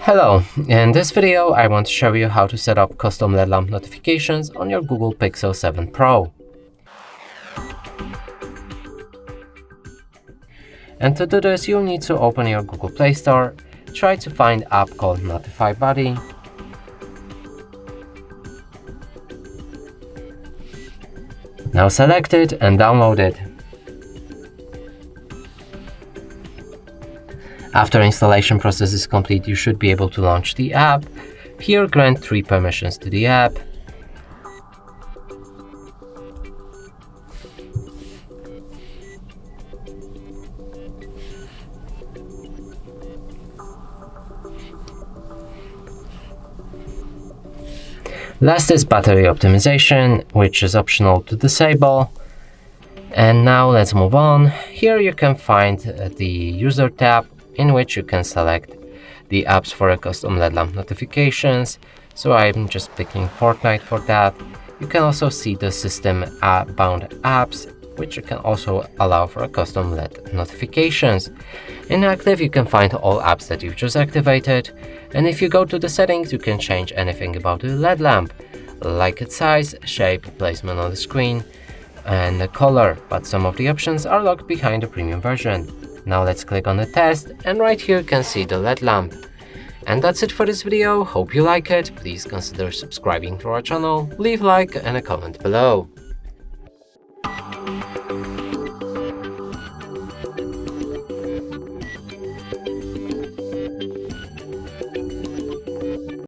Hello, in this video I want to show you how to set up custom LED lamp notifications on your Google Pixel 7 Pro. And to do this, you'll need to open your Google Play Store, try to find app called Notify Buddy. Now select it and download it. After installation process is complete, you should be able to launch the app. Here, grant 3 permissions to the app. Last is battery optimization, which is optional to disable. And now let's move on. Here you can find the user tab, in which you can select the apps for a custom LED lamp notifications. So I'm just picking Fortnite for that. You can also see the system bound apps, which you can also allow for a custom LED notifications. In active, you can find all apps that you've just activated. And if you go to the settings, you can change anything about the LED lamp, like its size, shape, placement on the screen, and the color, but some of the options are locked behind the premium version. Now let's click on the test, and right here you can see the LED lamp. And that's it for this video. Hope you like it. Please consider subscribing to our channel, leave a like and a comment below.